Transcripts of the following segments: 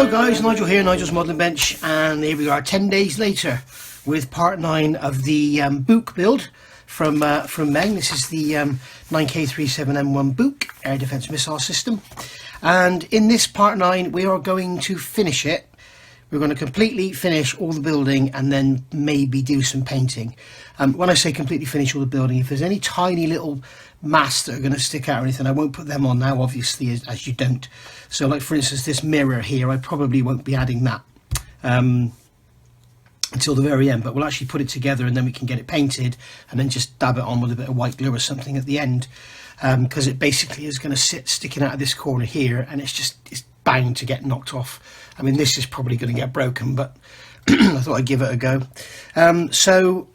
Hello guys, Nigel here, Nigel's Modelling Bench, and here we are 10 days later with part 9 of the Buk build from Meng. This is the 9K37M1Buk air defense missile system, and in this part 9 we are going to finish it. We're going to completely finish all the building and then maybe do some painting. When I say completely finish all the building, if there's any tiny little masts that are going to stick out or anything, I won't put them on now, obviously, as you don't. So like for instance this mirror here, I probably won't be adding that until the very end, but we'll actually put it together and then we can get it painted and then just dab it on with a bit of white glue or something at the end, because it basically is going to sit sticking out of this corner here, and it's bound to get knocked off. I mean, this is probably going to get broken, but I thought I'd give it a go. So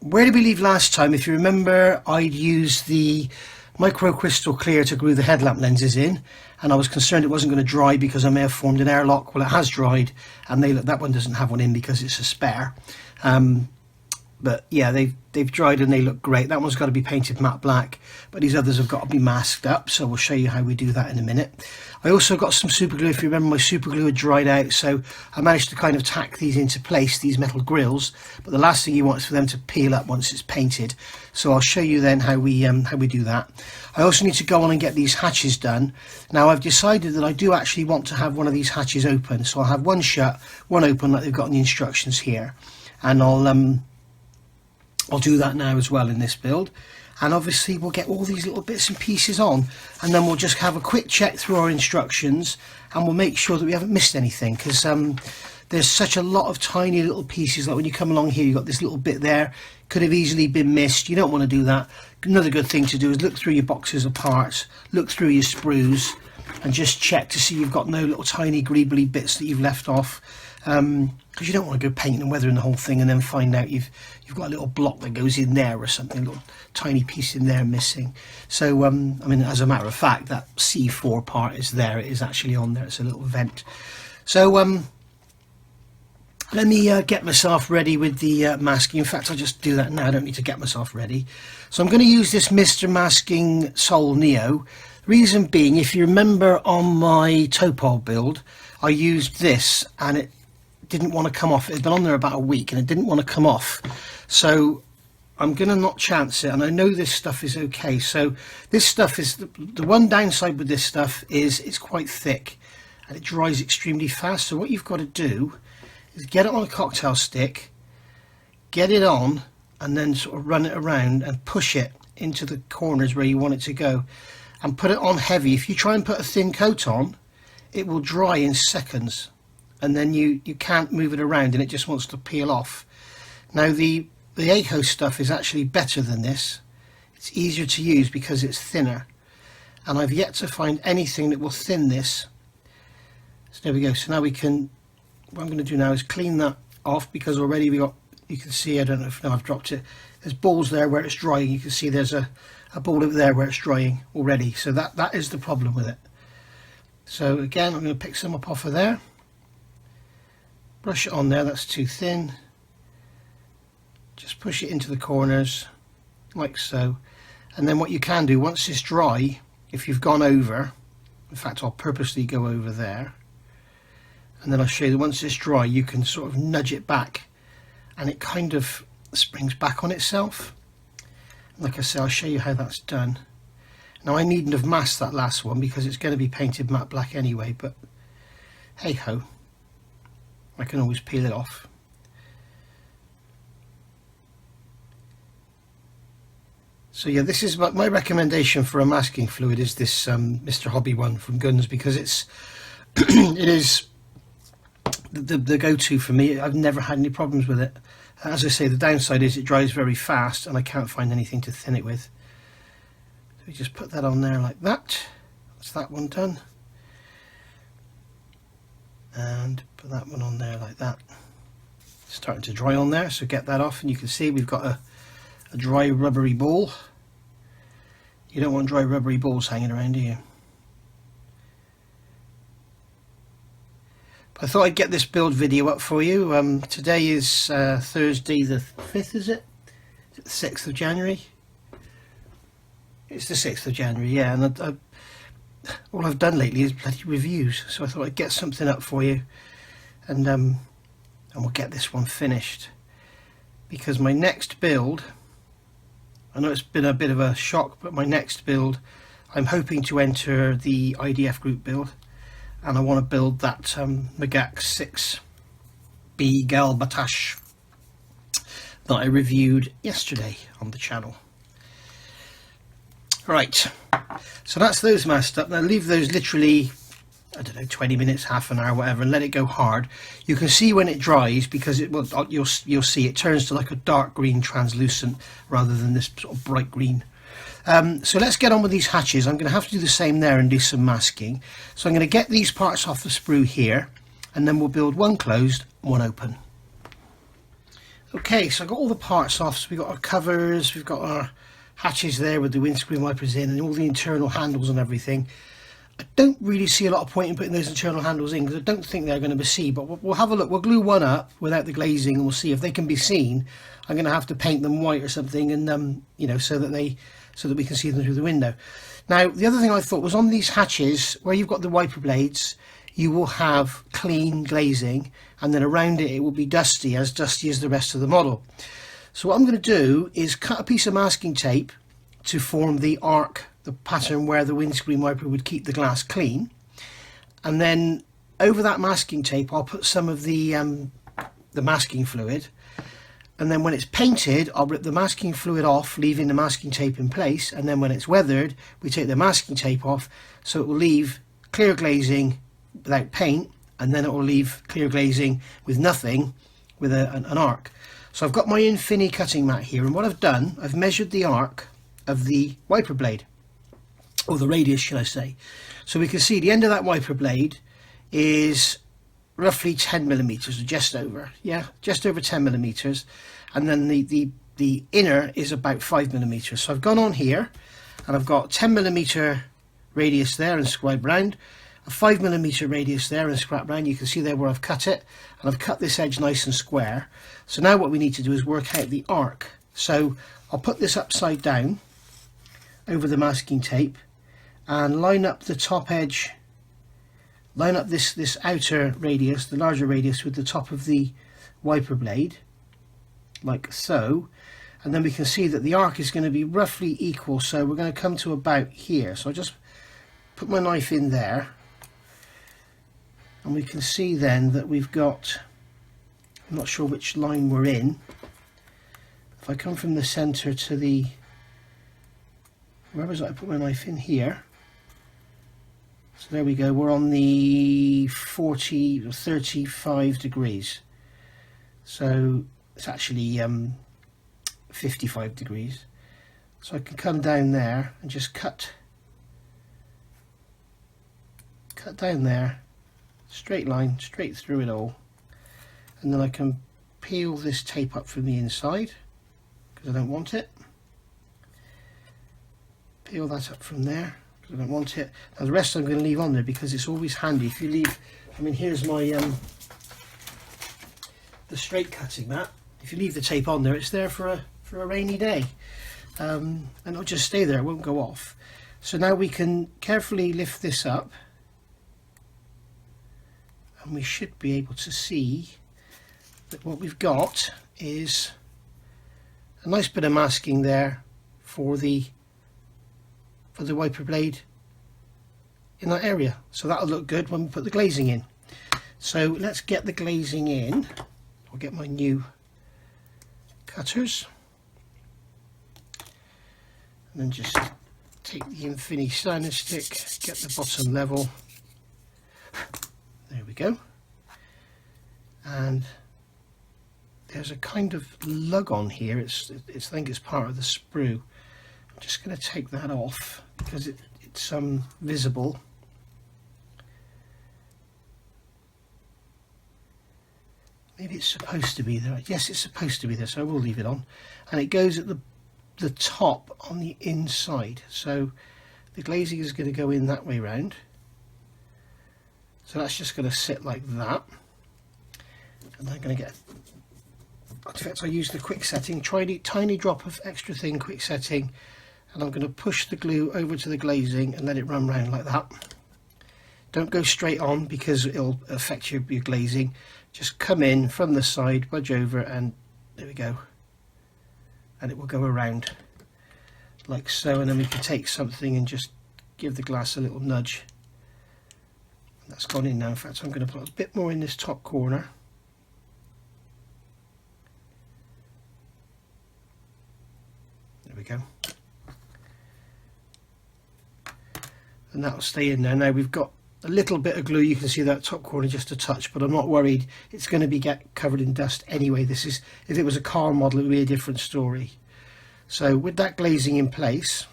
where did we leave last time? If you remember, I'd used the micro crystal clear to glue the headlamp lenses in, and I was concerned it wasn't going to dry because I may have formed an airlock. Well, it has dried, and that one doesn't have one in because it's a spare. But yeah, they've dried and they look great. That one's got to be painted matte black, but these others have got to be masked up, so we'll show you how we do that in a minute. I also got some super glue. If you remember, my super glue had dried out, so I managed to kind of tack these into place, these metal grills, but the last thing you want is for them to peel up once it's painted. So I'll show you then how we do that. I also need to go on and get these hatches done. Now I've decided that I do actually want to have one of these hatches open, so I'll have one shut, one open like they've got in the instructions here, and I'll do that now as well in this build. And obviously we'll get all these little bits and pieces on, and then we'll just have a quick check through our instructions and we'll make sure that we haven't missed anything, because there's such a lot of tiny little pieces. Like when you come along here, you've got this little bit there, could have easily been missed. You don't want to do that. Another good thing to do is look through your boxes of parts, look through your sprues, and just check to see you've got no little tiny greebly bits that you've left off, because you don't want to go painting and weathering the whole thing and then find out you've got a little block that goes in there or something, a little tiny piece in there missing. So I mean, as a matter of fact, that C4 part is there, it is actually on there, it's a little vent. So let me get myself ready with the masking. In fact, I'll just do that now, I don't need to get myself ready. So I'm going to use this Mr. Masking Sol Neo. Reason being, if you remember on my Topol build, I used this and it didn't want to come off. It had been on there about a week and it didn't want to come off. So I'm going to not chance it, and I know this stuff is okay. So this stuff is, the one downside with this stuff is it's quite thick and it dries extremely fast. So what you've got to do is get it on a cocktail stick, get it on, and then sort of run it around and push it into the corners where you want it to go, and put it on heavy. If you try and put a thin coat on, it will dry in seconds, and then you can't move it around and it just wants to peel off. Now the ACO stuff is actually better than this. It's easier to use because it's thinner, and I've yet to find anything that will thin this. So there we go. So now we can, what I'm going to do now is clean that off, because already we got, you can see, I don't know if now I've dropped it, there's balls there where it's drying. You can see there's a ball over there where it's drying already, so that is the problem with it. So again, I'm going to pick some up off of there, brush it on there, that's too thin, just push it into the corners like so. And then what you can do, once it's dry, if you've gone over, in fact I'll purposely go over there, and then I'll show you that once it's dry you can sort of nudge it back and it kind of springs back on itself. Like I say, I'll show you how that's done. Now I needn't have masked that last one because it's going to be painted matte black anyway, but hey ho, I can always peel it off. So yeah, this is my recommendation for a masking fluid, is this Mr. Hobby one from Guns, because it's it is the go-to for me. I've never had any problems with it. As I say, the downside is it dries very fast and I can't find anything to thin it with. So we just put that on there like that. That's that one done. And put that one on there like that. It's starting to dry on there, so get that off, and you can see we've got a dry rubbery ball. You don't want dry rubbery balls hanging around, do you? But I thought I'd get this build video up for you. Today is Thursday the 5th, is it? Is it the 6th of January? It's the 6th of January, yeah. And all I've done lately is bloody reviews, so I thought I'd get something up for you, and we'll get this one finished, because my next build, I know it's been a bit of a shock, but my next build, I'm hoping to enter the IDF group build, and I want to build that Meng 6B Gal Batash that I reviewed yesterday on the channel. Right, so that's those masked up. Now leave those literally, I don't know, 20 minutes, half an hour, whatever, and let it go hard. You can see when it dries, because it will, you'll see it turns to like a dark green translucent rather than this sort of bright green. So let's get on with these hatches. I'm going to have to do the same there and do some masking. So I'm going to get these parts off the sprue here, and then we'll build one closed, one open. Okay, so I've got all the parts off. So we've got our covers, we've got our hatches there with the windscreen wipers in, and all the internal handles and everything. I don't really see a lot of point in putting those internal handles in, because I don't think they're going to be seen, but we'll have a look. We'll glue one up without the glazing, and we'll see if they can be seen. I'm going to have to paint them white or something, and you know, so that we can see them through the window. Now, the other thing I thought was, on these hatches where you've got the wiper blades, you will have clean glazing, and then around it will be dusty as the rest of the model. So what I'm going to do is cut a piece of masking tape to form the arc, the pattern where the windscreen wiper would keep the glass clean, and then over that masking tape I'll put some of the masking fluid, and then when it's painted I'll rip the masking fluid off, leaving the masking tape in place, and then when it's weathered we take the masking tape off, so it will leave clear glazing without paint, and then it will leave clear glazing with nothing, with an arc. So I've got my Infini cutting mat here, and what I've done, I've measured the arc of the wiper blade, or the radius should I say. So we can see the end of that wiper blade is roughly 10 millimeters, or just over, yeah, just over 10 millimeters, and then the inner is about 5 millimeters. So I've gone on here and I've got 10 millimeter radius there and scribed round, a 5 millimeter radius there and scrap round. You can see there where I've cut it, and I've cut this edge nice and square. So now what we need to do is work out the arc. So I'll put this upside down over the masking tape and line up the top edge, line up this outer radius, the larger radius, with the top of the wiper blade, like so, and then we can see that the arc is going to be roughly equal. So we're going to come to about here. So I just put my knife in there, and we can see then that we've got, I'm not sure which line we're in. If I come from the center to the, where was it? I put my knife in here. So there we go, we're on the 40 or 35 degrees. So it's actually 55 degrees. So I can come down there and just cut down there, straight line, straight through it all. And then I can peel this tape up from the inside, because I don't want it. Peel that up from there, because I don't want it. Now the rest I'm going to leave on there, because it's always handy if you leave, I mean, here's my the straight cutting mat. If you leave the tape on there, it's there for a rainy day, and it'll just stay there, it won't go off. So now we can carefully lift this up, and we should be able to see that what we've got is a nice bit of masking there for the wiper blade in that area. So that'll look good when we put the glazing in. So let's get the glazing in. I'll get my new cutters, and then just take the Infini sanding stick, get the bottom level. There we go. And there's a kind of lug on here. It's I think it's part of the sprue. I'm just going to take that off because it's visible. Maybe it's supposed to be there. Yes, it's supposed to be there, so I will leave it on. And it goes at the top on the inside. So the glazing is going to go in that way round. So that's just going to sit like that. And I'm going to get, in fact, I use the quick setting, tiny drop of extra thin quick setting, and I'm going to push the glue over to the glazing and let it run round like that. Don't go straight on because it'll affect your glazing. Just come in from the side, budge over, and there we go. And it will go around like so, and then we can take something and just give the glass a little nudge. That's gone in now. In fact, I'm going to put a bit more in this top corner. There we go. And that'll stay in there. Now we've got a little bit of glue, you can see that top corner just a touch, but I'm not worried. It's going to get covered in dust anyway. This is, if it was a car model, it would be a different story. So with that glazing in place,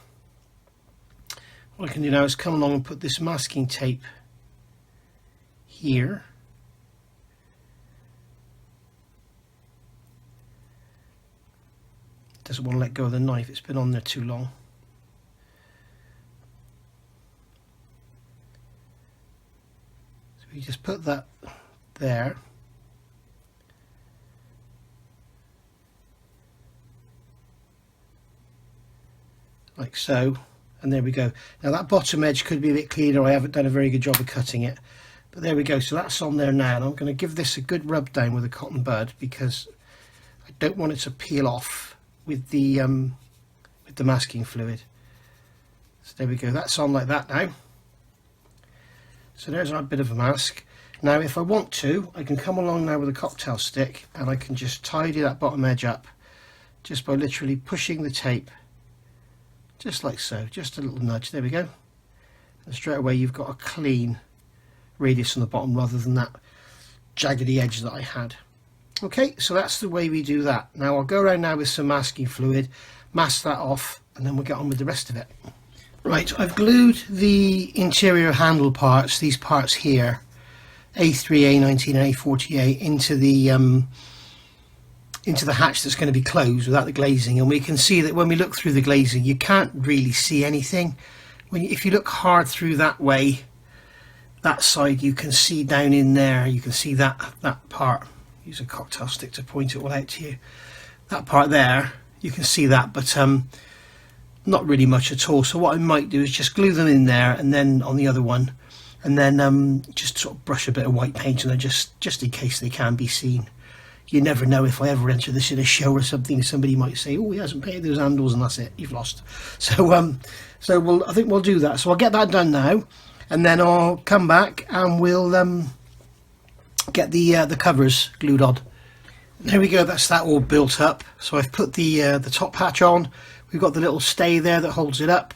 what I can do now is come along and put this masking tape here. Doesn't want to let go of the knife, it's been on there too long. You just put that there, like so, and there we go. Now that bottom edge could be a bit cleaner, I haven't done a very good job of cutting it, but there we go. So that's on there now, and I'm going to give this a good rub down with a cotton bud because I don't want it to peel off with the masking fluid. So there we go, that's on like that now. So there's our bit of a mask. Now if I want to, I can come along now with a cocktail stick and I can just tidy that bottom edge up just by literally pushing the tape, just like so, just a little nudge, there we go. And straight away you've got a clean radius on the bottom rather than that jaggedy edge that I had. Okay, so that's the way we do that. Now I'll go around now with some masking fluid, mask that off, and then we'll get on with the rest of it. Right, I've glued the interior handle parts, these parts here, A3, A19 and A48, into the hatch that's going to be closed without the glazing, and we can see that when we look through the glazing you can't really see anything. If you look hard through that way, that side, you can see down in there, you can see that part. Use a cocktail stick to point it all out to you. That part there, you can see that, but not really much at all. So what I might do is just glue them in there, and then on the other one, and then just sort of brush a bit of white paint on them just in case they can be seen. You never know, if I ever enter this in a show or something, somebody might say, oh, he hasn't painted those handles, and that's it, you've lost. So I think we'll do that. So I'll get that done now, and then I'll come back and we'll get the covers glued on. There we go, that's that all built up. So I've put the top hatch on. We've got the little stay there that holds it up,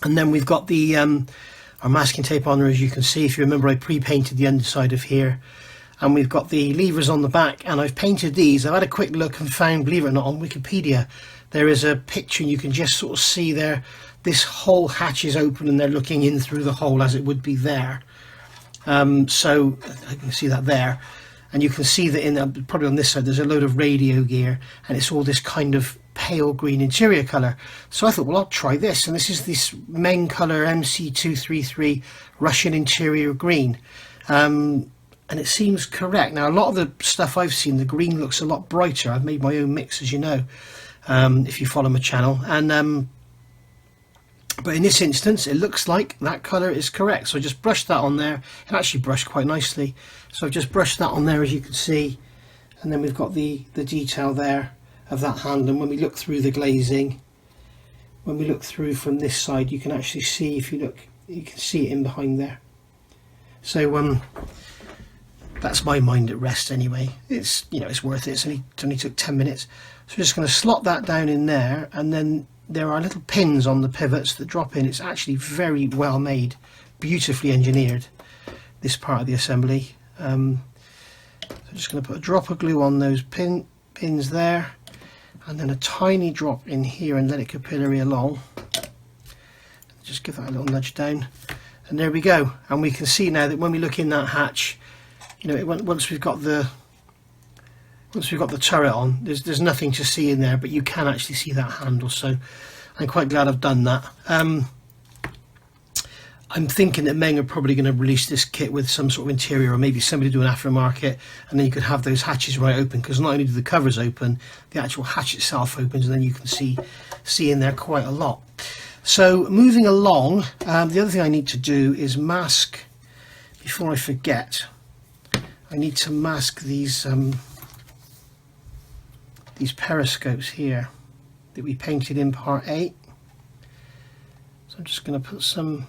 and then we've got the our masking tape on there, as you can see. If you remember, I pre-painted the underside of here, and we've got the levers on the back, and I've painted these. I've had a quick look and found, believe it or not, on Wikipedia there is a picture and you can just sort of see there this whole hatch is open and they're looking in through the hole as it would be there. So I can see that there, and you can see that in probably on this side there's a load of radio gear, and it's all this kind of pale green interior colour. So I thought, well, I'll try this, and this is this Meng colour MC233 Russian interior green, and it seems correct. Now a lot of the stuff I've seen, the green looks a lot brighter. I've made my own mix, as you know, if you follow my channel, and but in this instance it looks like that colour is correct. So I just brushed that on there. It actually brushed quite nicely, so I've just brushed that on there, as you can see, and then we've got the detail there of that handle. And when we look through the glazing, when we look through from this side, you can actually see, if you look, you can see it in behind there. So that's my mind at rest anyway. It's, you know, it's worth it. It only took 10 minutes. So we're just going to slot that down in there, and then there are little pins on the pivots that drop in. It's actually very well made, beautifully engineered, this part of the assembly. So I'm just going to put a drop of glue on those pins there, and then a tiny drop in here, and let it capillary along. Just give that a little nudge down, and there we go. And we can see now that when we look in that hatch, you know, once we've got the turret on, there's nothing to see in there, but you can actually see that handle. So I'm quite glad I've done that. I'm thinking that Meng are probably going to release this kit with some sort of interior, or maybe somebody do an aftermarket, and then you could have those hatches right open, because not only do the covers open, the actual hatch itself opens, and then you can see in there quite a lot. So moving along, the other thing I need to do is mask, before I forget, I need to mask these periscopes here that we painted in part 8. So I'm just going to put some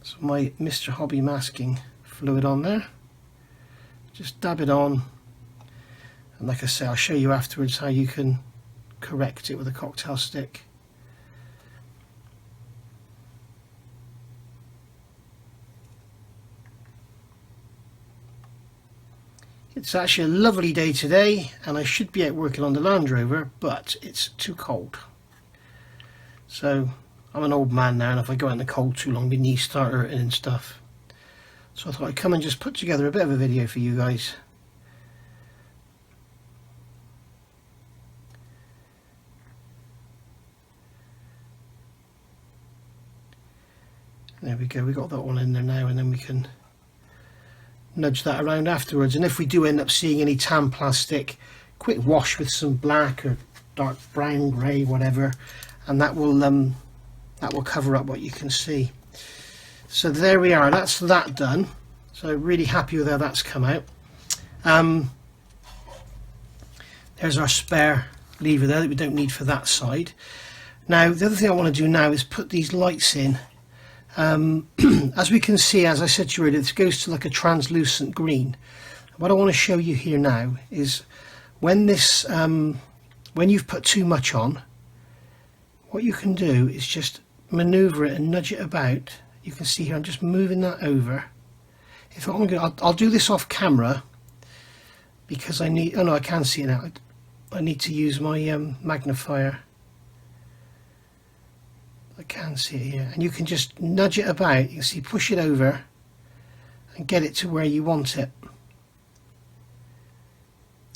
of my Mr. Hobby masking fluid on there. Just dab it on, and like I say, I'll show you afterwards how you can correct it with a cocktail stick. It's actually a lovely day today, and I should be out working on the Land Rover, but it's too cold. So I'm an old man now, and if I go out in the cold too long, my knees start hurting and stuff. So I thought I'd come and just put together a bit of a video for you guys. There we go, we got that one in there now, and then we can nudge that around afterwards. And if we do end up seeing any tan plastic, quick wash with some black or dark brown, grey, whatever, and that will cover up what you can see. So there we are, that's that done. So really happy with how that's come out. There's our spare lever there that we don't need for that side. Now the other thing I want to do now is put these lights in. As we can see, as I said to you earlier, this goes to like a translucent green. What I want to show you here now is when this when you've put too much on, what you can do is just maneuver it and nudge it about. You can see here I'm just moving that over. If I'll do this off camera, because I need, oh no, I can see it now. I need to use my magnifier. I can see it here, and you can just nudge it about. You can see, push it over and get it to where you want it.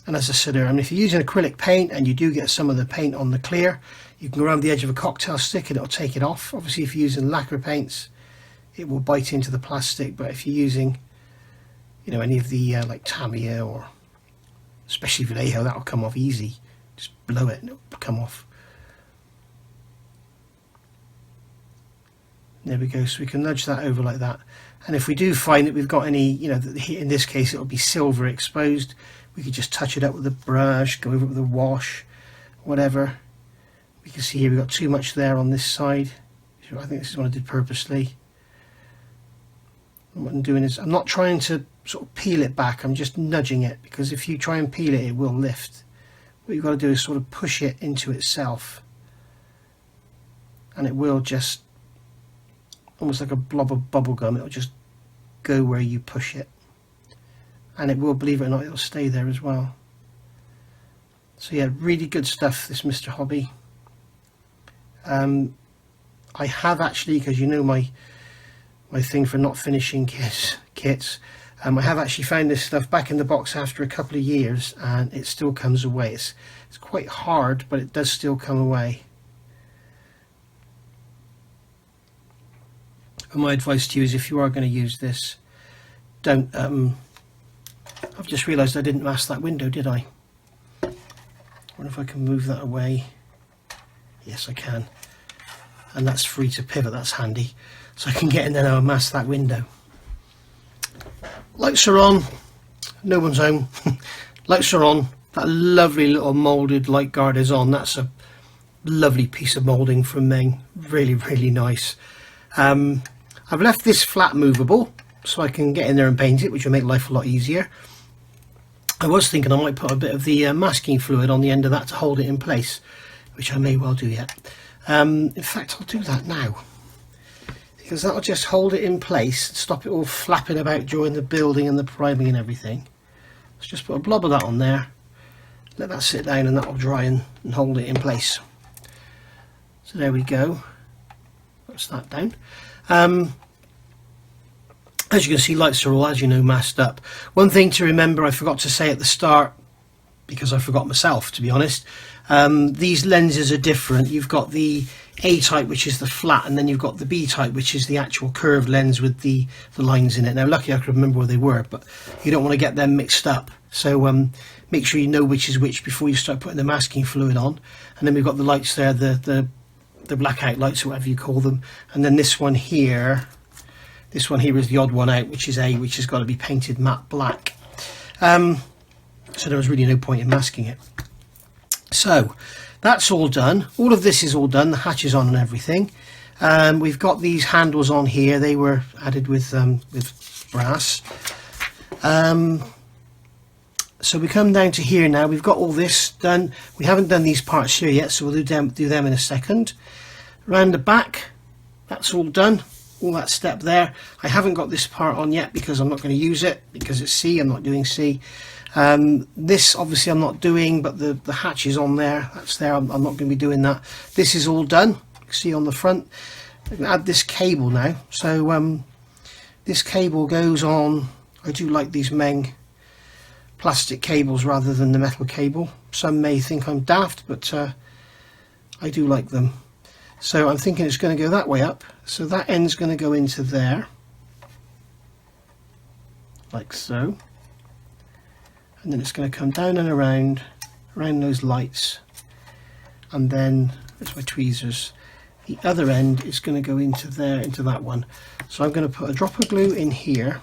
And as I said earlier, I mean, if you're using acrylic paint and you do get some of the paint on the clear, you can go around the edge of a cocktail stick and it'll take it off. Obviously if you're using lacquer paints, it will bite into the plastic, but if you're using, you know, any of the like Tamiya or especially Vallejo, that'll come off easy. Just blow it and it'll come off. There we go, so we can nudge that over like that. And if we do find that we've got any, you know, in this case it'll be silver exposed, we could just touch it up with a brush, go over it with a wash, whatever. We can see here we've got too much there on this side. I think this is what I did purposely. And what I'm doing is, I'm not trying to sort of peel it back, I'm just nudging it, because if you try and peel it, it will lift. What you've got to do is sort of push it into itself, and it will just, almost like a blob of bubble gum, it'll just go where you push it, and it will, believe it or not, it'll stay there as well. So yeah, really good stuff, this Mr. Hobby. I have actually, because you know my thing for not finishing kits, I have actually found this stuff back in the box after a couple of years, and it still comes away. It's quite hard, but it does still come away. And my advice to you is, if you are going to use this, don't, I've just realised I didn't mask that window, did I? I wonder if I can move that away. Yes, I can. And that's free to pivot, that's handy. So I can get in there now and mask that window. Lights are on, no one's home. Lights are on, that lovely little moulded light guard is on. That's a lovely piece of moulding from Meng, really, really nice. I've left this flat movable so I can get in there and paint it, which will make life a lot easier. I was thinking I might put a bit of the masking fluid on the end of that to hold it in place, which I may well do yet. In fact, I'll do that now, because that'll just hold it in place, stop it all flapping about during the building and the priming and everything. Let's just put a blob of that on there, let that sit down, and that'll dry and hold it in place. So there we go, that's that down. As you can see, lights are all, as you know, masked up. One thing to remember, I forgot to say at the start, because I forgot myself, to be honest, these lenses are different. You've got the A type, which is the flat, and then you've got the B type, which is the actual curved lens with the lines in it. Now luckily I could remember where they were, but you don't want to get them mixed up, so make sure you know which is which before you start putting the masking fluid on. And then we've got the lights there, the blackout lights, or whatever you call them. And then this one here is the odd one out, which is A, which has got to be painted matte black. So there was really no point in masking it. So that's all done. All of this is all done. The hatch is on and everything. We've got these handles on here. They were added with brass. So we come down to here now. We've got all this done. We haven't done these parts here yet, so we'll do them in a second. Round the back, that's all done. All that step there. I haven't got this part on yet because I'm not going to use it because it's C. I'm not doing C. This obviously I'm not doing, but the hatch is on there. That's there. I'm not going to be doing that. This is all done. You can see on the front. I'm going to add this cable now. So this cable goes on. I do like these Meng plastic cables rather than the metal cable. Some may think I'm daft, but I do like them. So I'm thinking it's going to go that way up. So that end's going to go into there, like so. And then it's going to come down and around those lights. And then, there's my tweezers. The other end is going to go into there, into that one. So I'm going to put a drop of glue in here.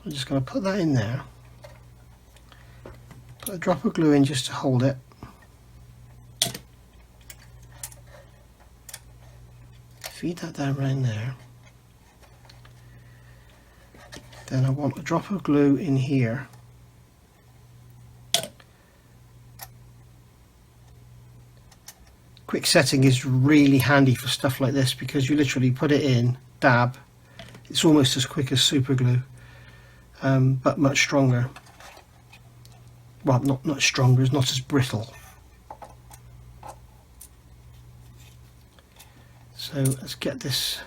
I'm just going to put that in there. Put a drop of glue in just to hold it. Feed that down around there. Then I want a drop of glue in here. Quick setting is really handy for stuff like this because you literally put it in, dab. It's almost as quick as super glue, but much stronger. Well, not stronger, it's not as brittle. So let's get this,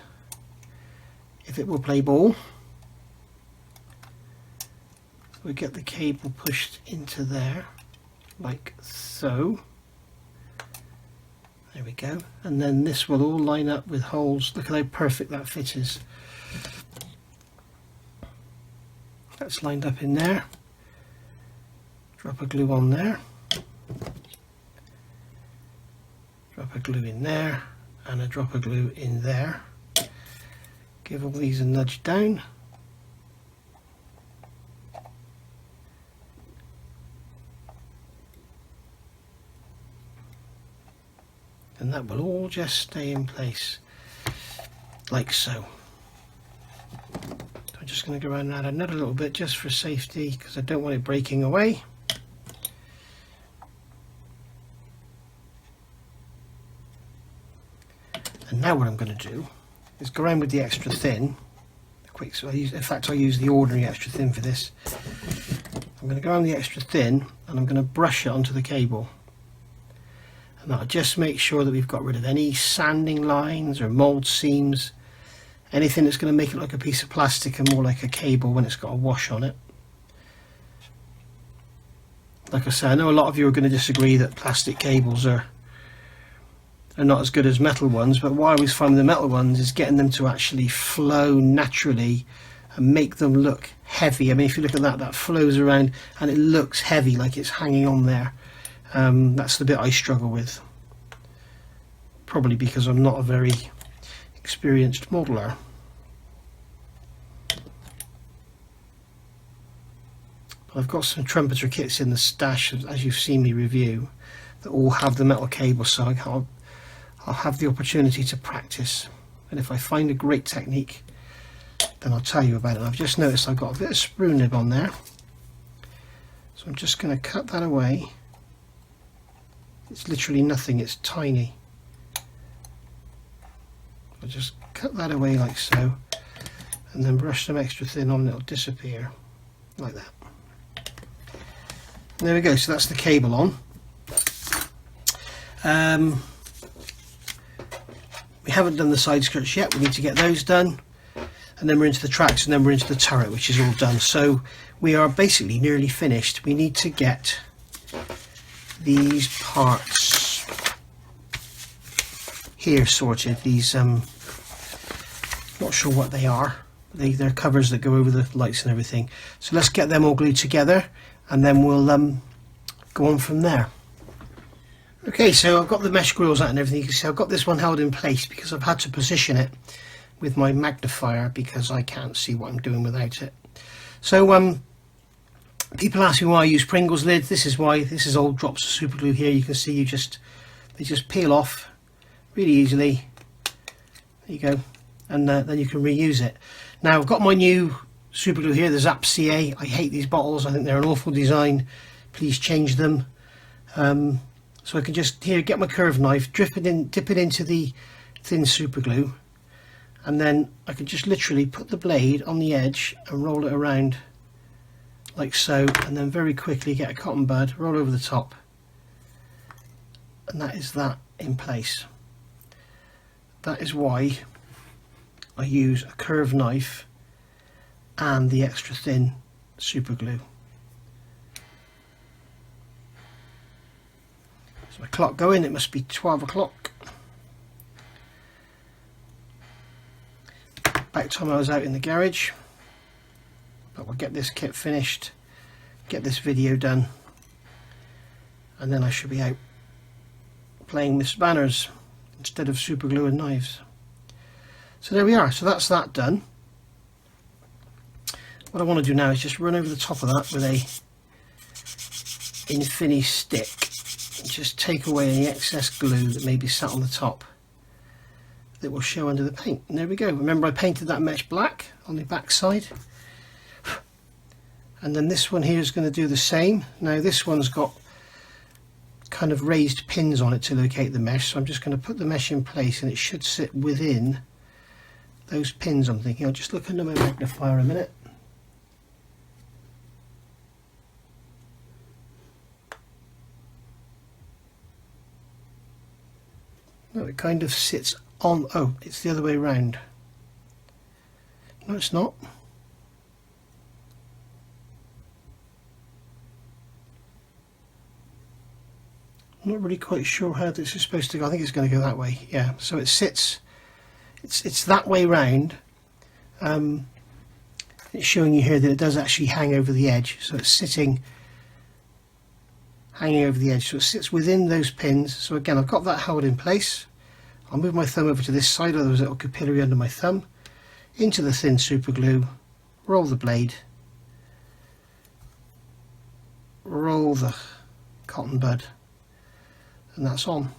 if it will play ball. We get the cable pushed into there, like so. There we go. And then this will all line up with holes. Look at how perfect that fit is. That's lined up in there. Drop a glue on there. Drop a glue in there. And a drop of glue in there. Give all these a nudge down. And that will all just stay in place like so. I'm just going to go around and add another little bit just for safety because I don't want it breaking away. And now what I'm going to do is go around with the extra thin. So in fact I use the ordinary extra thin for this. I'm going to go around the extra thin and I'm going to brush it onto the cable. And that'll just make sure that we've got rid of any sanding lines or mould seams. Anything that's going to make it like a piece of plastic and more like a cable when it's got a wash on it. Like I say, I know a lot of you are going to disagree that plastic cables are not as good as metal ones, but what I always find with the metal ones is getting them to actually flow naturally and make them look heavy. I mean, if you look at that, that flows around and it looks heavy, like it's hanging on there. That's the bit I struggle with. Probably because I'm not a very experienced modeler. But I've got some trumpeter kits in the stash, as you've seen me review, that all have the metal cable, so I'll have the opportunity to practice, and if I find a great technique then I'll tell you about it. I've just noticed I've got a bit of sprue nib on there, so I'm just going to cut that away. It's literally nothing, it's tiny. I'll just cut that away like so and then brush some extra thin on and it'll disappear like that. And there we go, so that's the cable on. We haven't done the side skirts yet, we need to get those done, and then we're into the tracks, and then we're into the turret, which is all done. So we are basically nearly finished. We need to get these parts here sorted. These not sure what they are. They're covers that go over the lights and everything. So let's get them all glued together, and then we'll go on from there. Okay, so I've got the mesh grills out and everything. You can see I've got this one held in place because I've had to position it with my magnifier because I can't see what I'm doing without it. So people ask me why I use Pringles lids. This is why. This is old drops of super glue here. You can see they just peel off really easily. There you go, and then you can reuse it. Now I've got my new super glue here, the Zap CA. I hate these bottles. I think they're an awful design. Please change them. So I can just here get my curved knife, dip it into the thin super glue, and then I can just literally put the blade on the edge and roll it around like so, and then very quickly get a cotton bud, roll over the top, and that is that in place. That is why I use a curved knife and the extra thin super glue. So my clock going, it must be 12 o'clock. About time I was out in the garage, but we'll get this kit finished, get this video done, and then I should be out playing with spanners instead of super glue and knives. So there we are. So that's that done. What I want to do now is just run over the top of that with a Infini stick and just take away any excess glue that may be sat on the top that will show under the paint. And there we go. Remember I painted that mesh black on the back side, and then this one here is going to do the same. Now this one's got kind of raised pins on it to locate the mesh, so I'm just going to put the mesh in place and it should sit within those pins. I'm thinking I'll just look under my magnifier a minute. No, it kind of sits on, oh, it's the other way around. No, it's not. I'm not really quite sure how this is supposed to go. I think it's going to go that way. Yeah, so it sits, it's that way round. It's showing you here that it does actually hang over the edge, so it's sitting hanging over the edge, so it sits within those pins. So again, I've got that held in place. I'll move my thumb over to this side, otherwise it'll capillary under my thumb, into the thin super glue, roll the blade, roll the cotton bud, and that's on.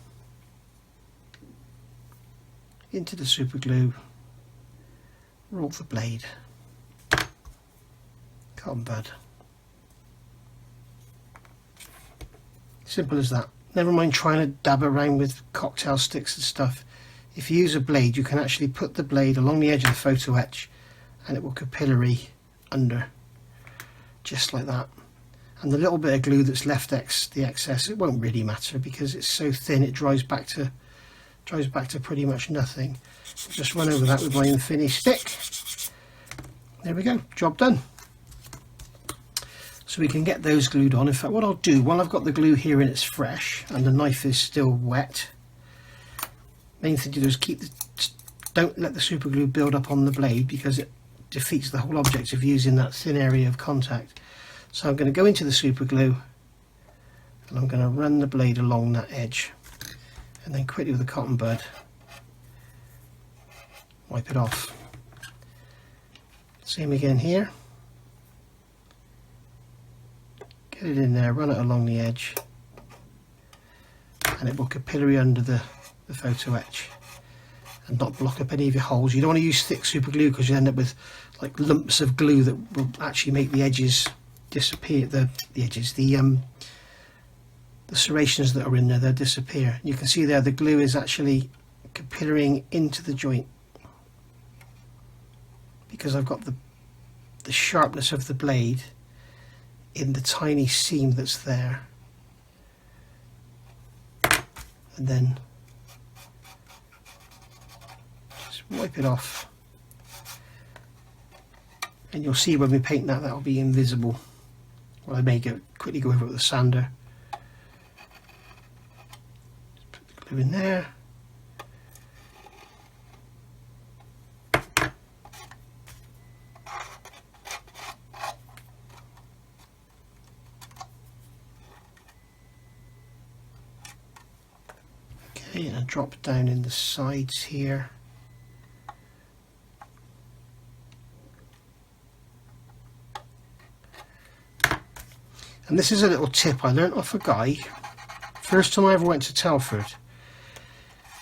Into the super glue, roll the blade, cotton bud. Simple as that. Never mind trying to dab around with cocktail sticks and stuff. If you use a blade, you can actually put the blade along the edge of the photo etch and it will capillary under, just like that. And the little bit of glue that's left, the excess, it won't really matter because it's so thin it dries back to pretty much nothing. Just run over that with my Infini stick. There we go, job done. So we can get those glued on. In fact, what I'll do, while I've got the glue here and it's fresh and the knife is still wet, main thing to do is don't let the super glue build up on the blade because it defeats the whole object of using that thin area of contact. So I'm going to go into the super glue and I'm going to run the blade along that edge, and then quickly with a cotton bud wipe it off. Same again here. Get it in there, run it along the edge, and it will capillary under the photo etch and not block up any of your holes. You don't want to use thick super glue because you end up with like lumps of glue that will actually make the edges disappear. The serrations that are in there, they'll disappear. You can see there the glue is actually capillarying into the joint because I've got the sharpness of the blade in the tiny seam that's there. And then just wipe it off, and you'll see when we paint that, that'll be invisible. Well, I may quickly go over it with a sander. glue in there. Okay, and drop down in the sides here. And this is a little tip I learnt off a guy. First time I ever went to Telford,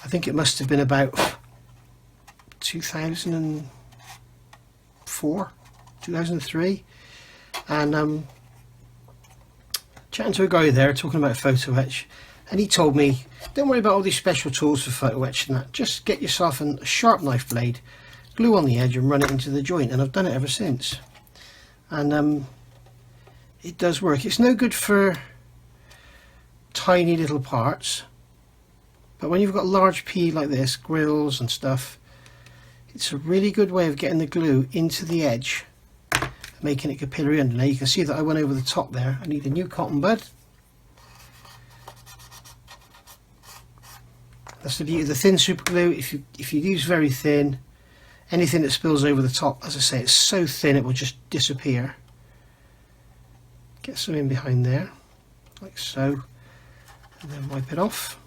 I think it must have been about 2004, 2003, and chatting to a guy there talking about photo etch, and he told me, don't worry about all these special tools for photo etch and that, just get yourself a sharp knife blade, glue on the edge and run it into the joint. And I've done it ever since, and it does work. It's no good for tiny little parts, but when you've got large P like this, grills and stuff, it's a really good way of getting the glue into the edge, making it capillary under. Now you can see that I went over the top there. I need a new cotton bud. That's the beauty of the thin super glue. If you use very thin, anything that spills over the top, as I say, it's so thin it will just disappear. Get some in behind there, like so, and then wipe it off.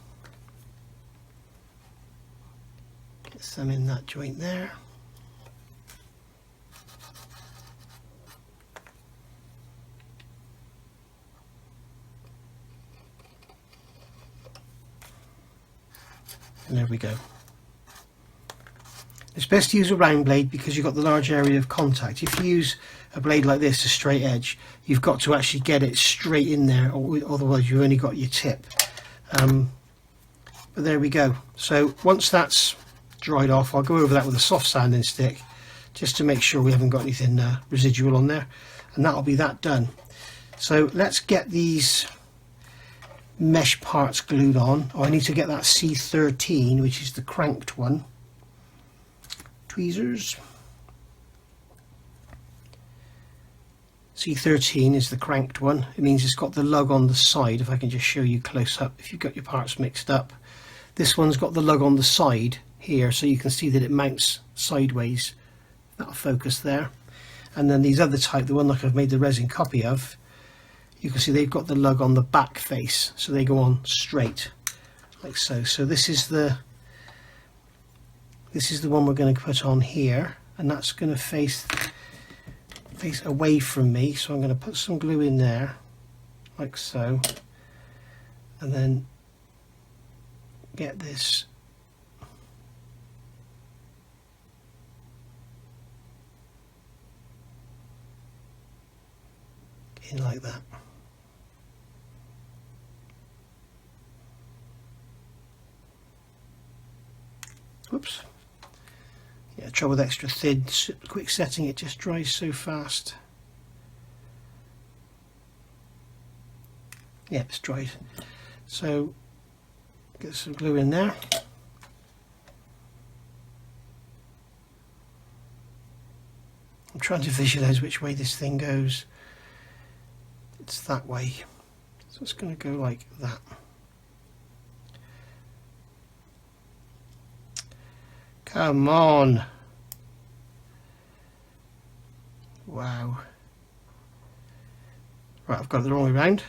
Get some in that joint there. And there we go. It's best to use a round blade because you've got the large area of contact. If you use a blade like this, a straight edge, you've got to actually get it straight in there, or otherwise you've only got your tip. But there we go. So once that's dried off, I'll go over that with a soft sanding stick just to make sure we haven't got anything residual on there, and that'll be that done. So let's get these mesh parts glued on. Oh, I need to get that C13, which is the cranked one. Tweezers. C13 is the cranked one. It means it's got the lug on the side. If I can just show you close up, if you've got your parts mixed up, this one's got the lug on the side here, so you can see that it mounts sideways. That'll focus there. And then these other type, the one like I've made the resin copy of, you can see they've got the lug on the back face, so they go on straight like so. So this is the one we're going to put on here, and that's going to face away from me, so I'm going to put some glue in there like so, and then get this in like that. Whoops. Yeah, trouble with extra thin, quick setting, it just dries so fast. Yeah, it's dried. So get some glue in there. I'm trying to visualize which way this thing goes. It's that way. So it's going to go like that. Come on. Wow. Right, I've got it the wrong way round.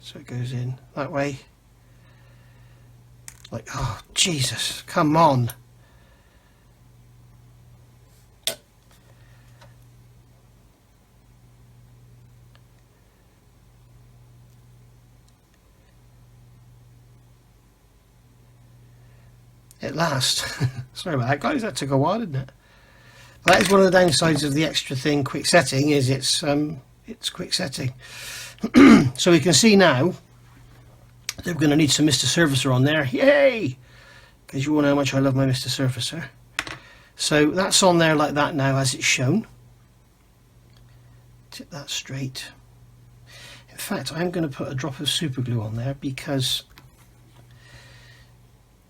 So it goes in that way. Like, oh, Jesus, come on. At last. Sorry about that, guys, that took a while, didn't it? That is one of the downsides of the extra thin quick setting, is it's quick setting. So we can see now that we're going to need some Mr. Surfacer on there. Yay! Because you all know how much I love my Mr. Surfacer. So that's on there like that now, as it's shown. Tip that straight. In fact, I'm going to put a drop of super glue on there because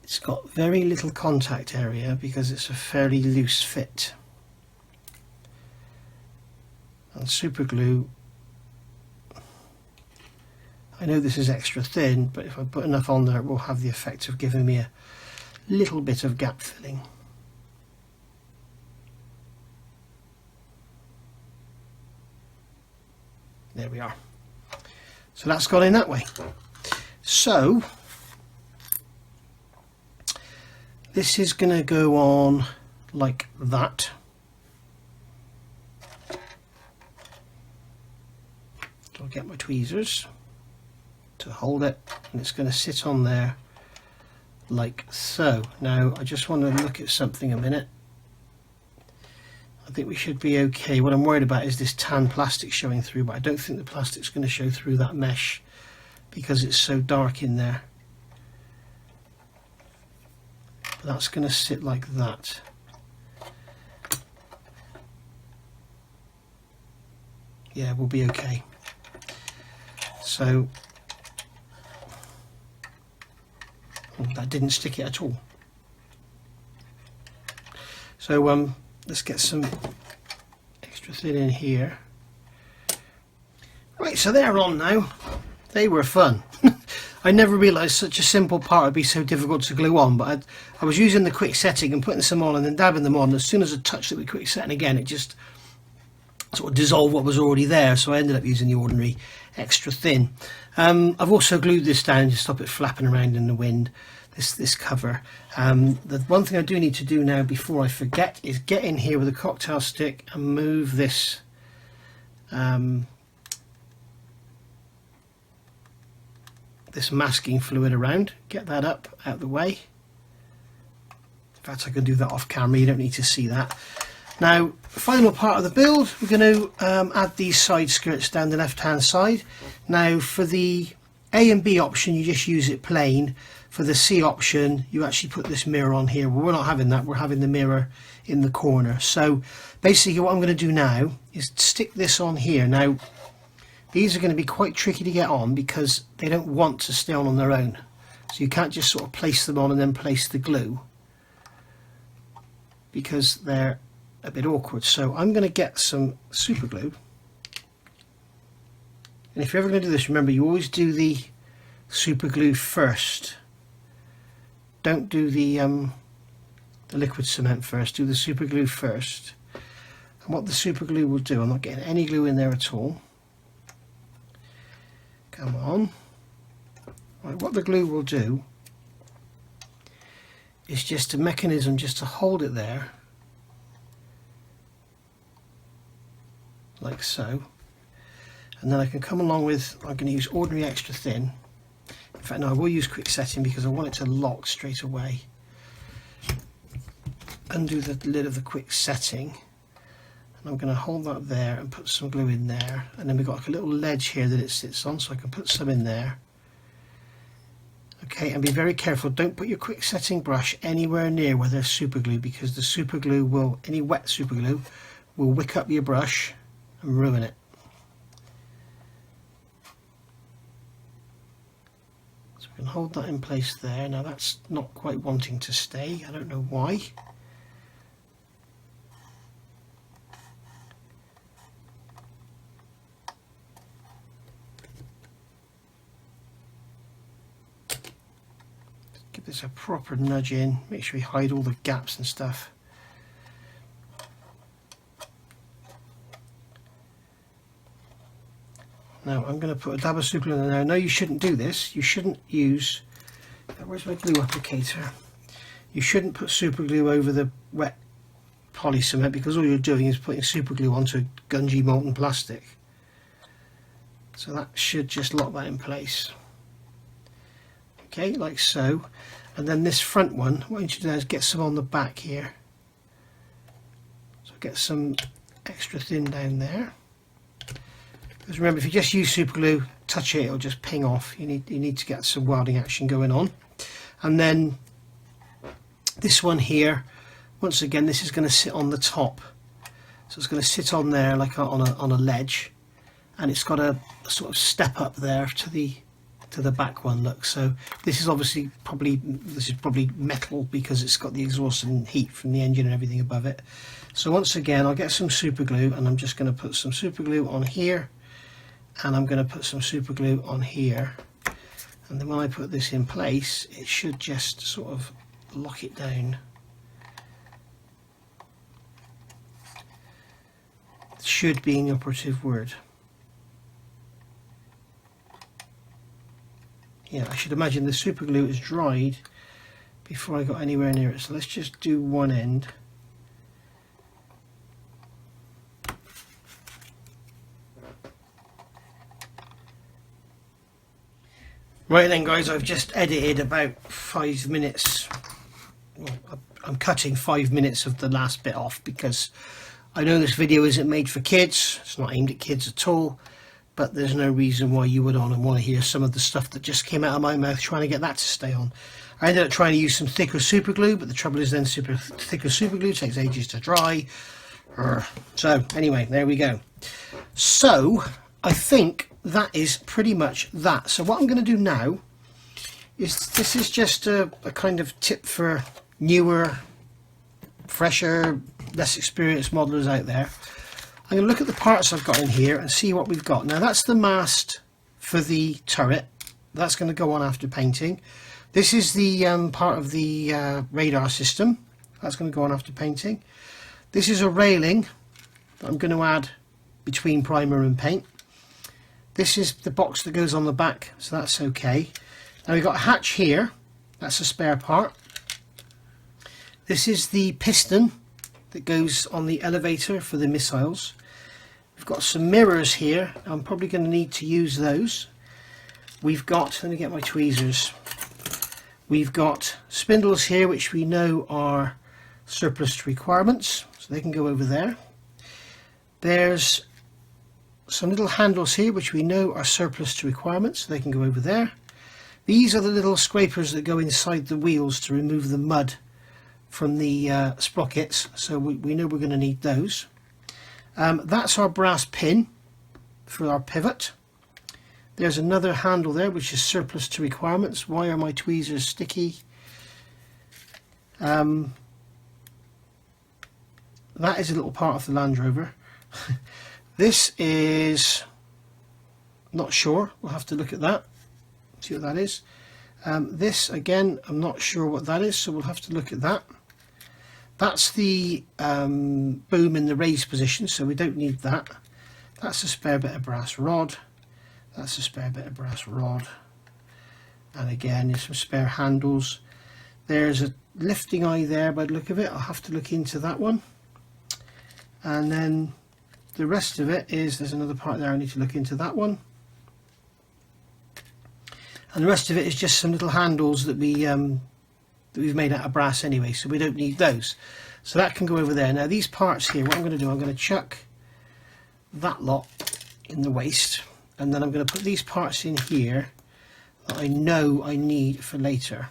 it's got very little contact area, because it's a fairly loose fit. And super glue, I know this is extra thin, but if I put enough on there, it will have the effect of giving me a little bit of gap filling. There we are. So that's gone in that way. So this is going to go on like that. I'll get my tweezers to hold it, and it's going to sit on there like so. Now I just want to look at something a minute. I think we should be okay. What I'm worried about is this tan plastic showing through, but I don't think the plastic's going to show through that mesh because it's so dark in there. But that's going to sit like that. Yeah, we'll be okay. So that didn't stick it at all. So let's get some extra thin in here. Right, so they're on now. They were fun. I never realised such a simple part would be so difficult to glue on, but I was using the quick setting and putting some on and then dabbing them on. As soon as I touched it with quick setting again, it just sort of dissolved what was already there, so I ended up using the ordinary extra thin. I've also glued this down to stop it flapping around in the wind, this cover. The one thing I do need to do now before I forget is get in here with a cocktail stick and move this this masking fluid around, get that up out of the way. In fact, I can do that off camera, you don't need to see that. Now, final part of the build, we're going to add these side skirts down the left hand side. Now for the A and B option you just use it plain. For the C option you actually put this mirror on here. Well, we're not having that, we're having the mirror in the corner. So basically what I'm going to do now is stick this on here. Now these are going to be quite tricky to get on because they don't want to stay on their own. So you can't just sort of place them on and then place the glue, because they're a bit awkward. So I'm going to get some super glue, and if you're ever going to do this, remember you always do the super glue first. Don't do the liquid cement first, do the super glue first. And what the super glue will do, I'm not getting any glue in there at all. Come on. Right, what the glue will do is just a mechanism just to hold it there, like so. And then I can come along with, I'm going to use ordinary extra thin. In fact, no, I will use quick setting because I want it to lock straight away. Undo the lid of the quick setting. And I'm going to hold that there and put some glue in there. And then we've got like a little ledge here that it sits on, so I can put some in there. Okay, and be very careful. Don't put your quick setting brush anywhere near where there's super glue, because the super glue will, any wet super glue, will wick up your brush and ruin it. So we can hold that in place there. Now that's not quite wanting to stay. I don't know why. Give this a proper nudge in. Make sure you hide all the gaps and stuff. Now I'm going to put a dab of super glue in there. No, you shouldn't do this. You shouldn't use, where's my glue applicator? You shouldn't put super glue over the wet poly cement, because all you're doing is putting super glue onto gungy molten plastic. So that should just lock that in place. Okay, like so. And then this front one, what you need to do is get some on the back here. So get some extra thin down there. Because remember, if you just use super glue, touch it, it'll just ping off. You need to get some welding action going on. And then this one here, once again, this is going to sit on the top. So it's going to sit on there like on a ledge, and it's got a sort of step up there to the back one. Look, so this is obviously probably metal because it's got the exhaust and heat from the engine and everything above it. So once again, I'll get some super glue, and I'm just going to put some super glue on here, and I'm going to put some super glue on here, and then when I put this in place it should just sort of lock it down. Should be an operative word. Yeah, I should imagine the super glue is dried before I got anywhere near it. So let's just do one end. Right then guys, I've just edited about 5 minutes. Well, I'm cutting 5 minutes of the last bit off because I know this video isn't made for kids. It's not aimed at kids at all. But there's no reason why you would want to hear some of the stuff that just came out of my mouth trying to get that to stay on. I ended up trying to use some thicker super glue, but the trouble is then thicker super glue takes ages to dry. So anyway, there we go. So I think that is pretty much that. So what I'm going to do now is, this is just a kind of tip for newer, fresher, less experienced modelers out there. I'm going to look at the parts I've got in here and see what we've got. Now that's the mast for the turret. That's going to go on after painting. This is the part of the radar system. That's going to go on after painting. This is a railing that I'm going to add between primer and paint. This is the box that goes on the back, so that's okay. Now we've got a hatch here. That's a spare part. This is the piston that goes on the elevator for the missiles. We've got some mirrors here. I'm probably going to need to use those. We've got, let me get my tweezers. We've got spindles here which we know are surplus to requirements, so they can go over there. There's some little handles here which we know are surplus to requirements, so they can go over there. These are the little scrapers that go inside the wheels to remove the mud from the sprockets, so we know we're going to need those. That's our brass pin for our pivot. There's another handle there which is surplus to requirements. Why are my tweezers sticky? That is a little part of the Land Rover. This is not sure, we'll have to look at that, see what that is. This again, I'm not sure what that is, so we'll have to look at that. That's the boom in the raised position, so we don't need that. That's a spare bit of brass rod. That's a spare bit of brass rod. And again, there's some spare handles. There's a lifting eye there by the look of it. I'll have to look into that one. And then the rest of it is, there's another part there, I need to look into that one. And the rest of it is just some little handles that we've made out of brass anyway, so we don't need those. So that can go over there. Now these parts here, what I'm going to do, I'm going to chuck that lot in the waste, and then I'm going to put these parts in here that I know I need for later.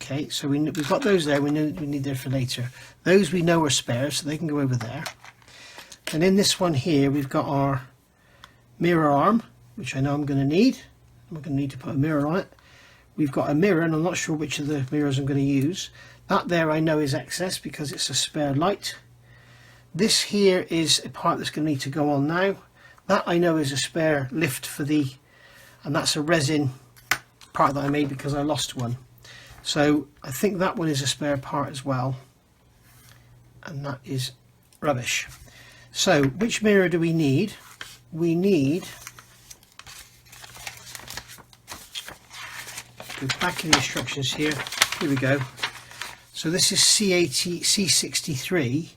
Okay, so we've got those there, we know we need there for later. Those we know are spares, so they can go over there. And in this one here, we've got our mirror arm, which I know I'm going to need. I'm going to need to put a mirror on it. We've got a mirror, and I'm not sure which of the mirrors I'm going to use. That there I know is excess because it's a spare light. This here is a part that's going to need to go on now. That I know is a spare lift for the, and that's a resin part that I made because I lost one. So I think that one is a spare part as well, and that is rubbish. So which mirror do we need? We need, go back in the instructions here, here we go. So this is C63.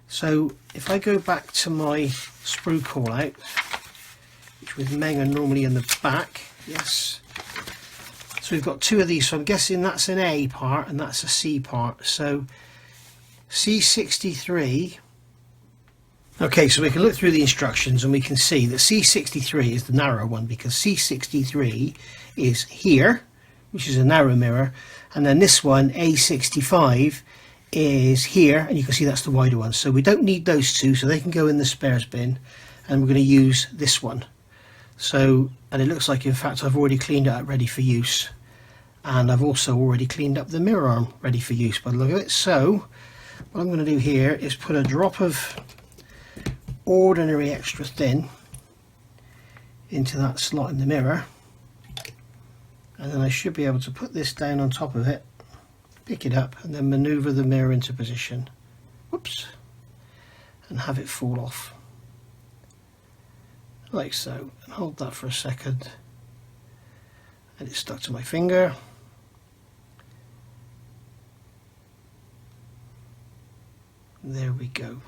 So if I go back to my sprue call out, which with Meng are normally in the back, yes. So we've got two of these, so I'm guessing that's an A part and that's a C part. So C63. Okay, so we can look through the instructions and we can see that C63 is the narrow one because C63 is here, which is a narrow mirror, and then this one, A65, is here, and you can see that's the wider one. So we don't need those two, so they can go in the spares bin, and we're going to use this one. So, and it looks like in fact I've already cleaned it up ready for use, and I've also already cleaned up the mirror arm ready for use by the look of it. So what I'm going to do here is put a drop of ordinary extra thin into that slot in the mirror, and then I should be able to put this down on top of it, pick it up, and then maneuver the mirror into position, whoops, and have it fall off like so, and hold that for a second, and it's stuck to my finger. There we go,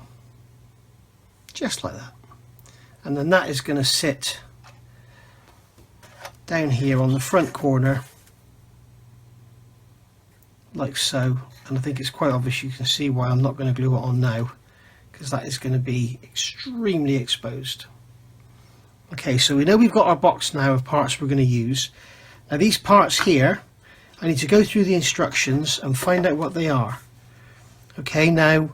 just like that. And then that is going to sit down here on the front corner like so, and I think it's quite obvious, you can see why I'm not going to glue it on now, because that is going to be extremely exposed. Okay, so we know we've got our box now of parts we're going to use. Now these parts here, I need to go through the instructions and find out what they are. Okay, now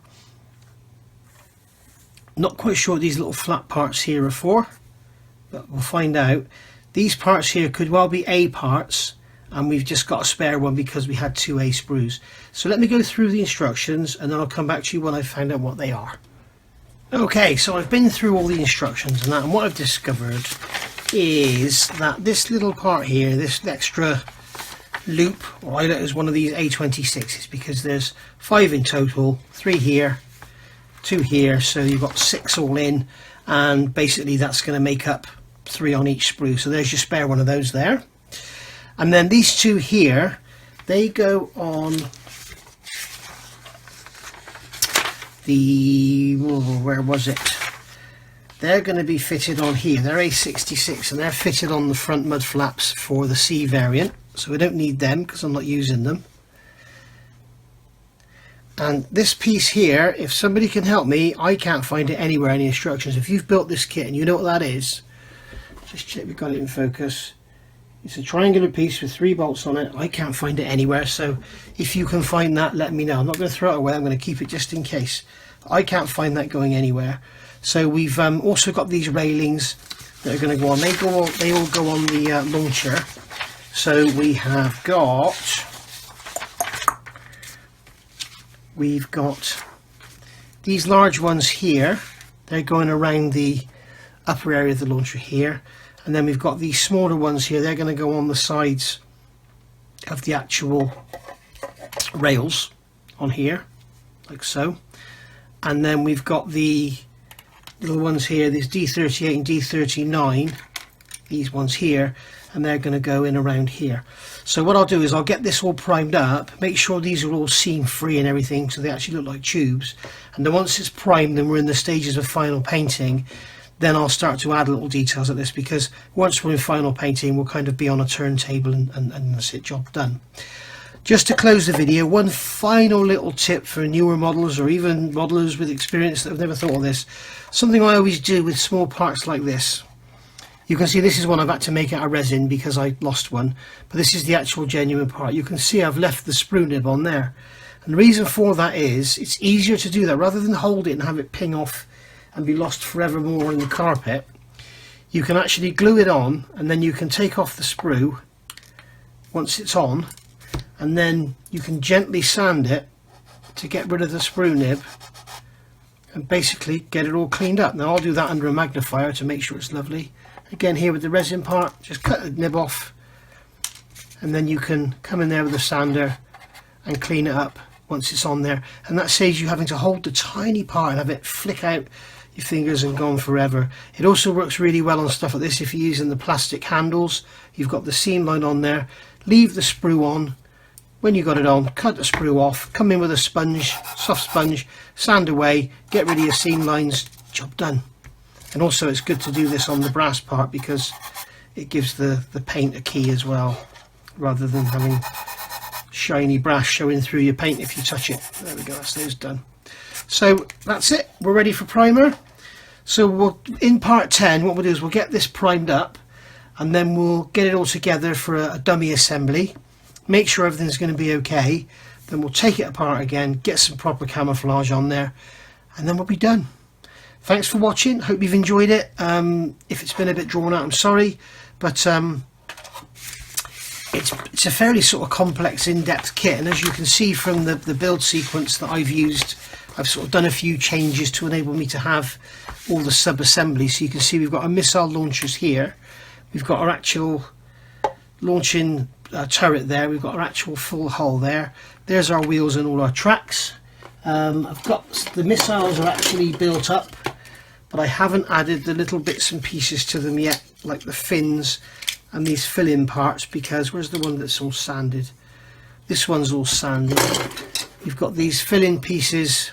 not quite sure what these little flat parts here are for, but we'll find out. These parts here could well be A parts, and we've just got a spare one because we had 2 A sprues. So let me go through the instructions and then I'll come back to you when I've found out what they are. Okay, so I've been through all the instructions and that, and what I've discovered is that this little part here, this extra loop, or I as one of these A26s, because there's 5 in total, 3 here, 2 here, so you've got 6 all in, and basically that's going to make up 3 on each sprue. So there's your spare one of those there. And then these 2 here, they go on the, where was it? They're going to be fitted on here. They're A66 and they're fitted on the front mud flaps for the C variant. So we don't need them because I'm not using them. And this piece here, if somebody can help me, I can't find it anywhere in the instructions. If you've built this kit and you know what that is, just check we've got it in focus. It's a triangular piece with 3 bolts on it. I can't find it anywhere, so if you can find that, let me know. I'm not going to throw it away, I'm going to keep it just in case. I can't find that going anywhere. So we've also got these railings that are going to go on. They all go on the launcher. So we've got these large ones here. They're going around the upper area of the launcher here. And then we've got these smaller ones here. They're going to go on the sides of the actual rails on here, like so. And then we've got the little ones here, these D38 and D39, these ones here, and they're going to go in around here. So what I'll do is I'll get this all primed up, make sure these are all seam free and everything, so they actually look like tubes. And then once it's primed and we're in the stages of final painting, then I'll start to add little details like this, because once we're in final painting we'll kind of be on a turntable and that's it, job done. Just to close the video, one final little tip for newer modelers or even modelers with experience that have never thought of this. Something I always do with small parts like this. You can see this is one I've had to make out of resin because I lost one, but this is the actual genuine part. You can see I've left the sprue nib on there, and the reason for that is it's easier to do that rather than hold it and have it ping off and be lost forevermore in the carpet. You can actually glue it on, and then you can take off the sprue once it's on, and then you can gently sand it to get rid of the sprue nib and basically get it all cleaned up. Now I'll do that under a magnifier to make sure it's lovely. Again, here with the resin part, just cut the nib off, and then you can come in there with a sander and clean it up once it's on there, and that saves you having to hold the tiny part and have it flick out your fingers and gone forever. It also works really well on stuff like this if you're using the plastic handles. You've got the seam line on there, leave the sprue on. When you got it on, cut the sprue off, come in with a sponge, soft sponge, sand away, get rid of your seam lines, job done. And also it's good to do this on the brass part because it gives the paint a key as well, rather than having shiny brass showing through your paint if you touch it. There we go, that's those done. So that's it, we're ready for primer. So in part 10 what we'll do is we'll get this primed up, and then we'll get it all together for a dummy assembly, make sure everything's going to be okay, then we'll take it apart again, get some proper camouflage on there, and then we'll be done. Thanks for watching, hope you've enjoyed it. If it's been a bit drawn out, I'm sorry, but it's a fairly sort of complex, in-depth kit, and as you can see from the build sequence that I've used, I've sort of done a few changes to enable me to have all the sub-assemblies. So you can see we've got our missile launchers here, we've got our actual launching turret there, we've got our actual full hull there, there's our wheels and all our tracks. I've got the missiles are actually built up, but I haven't added the little bits and pieces to them yet, like the fins and these fill-in parts, because where's the one that's all sanded? This one's all sanded. You've got these fill-in pieces,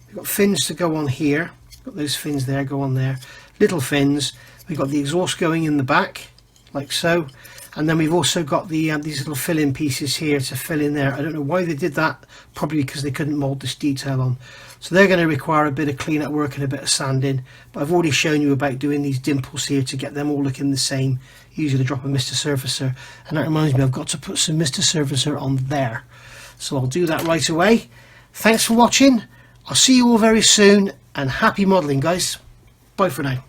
you've got fins to go on here, got those fins there, go on there, little fins. We've got the exhaust going in the back, like so, and then we've also got the these little fill-in pieces here to fill in there. I don't know why they did that, probably because they couldn't mould this detail on. So they're going to require a bit of clean-up work and a bit of sanding, but I've already shown you about doing these dimples here to get them all looking the same, using a drop of Mr. Surfacer. And that reminds me, I've got to put some Mr. Surfacer on there. So I'll do that right away. Thanks for watching. I'll see you all very soon, and happy modelling, guys. Bye for now.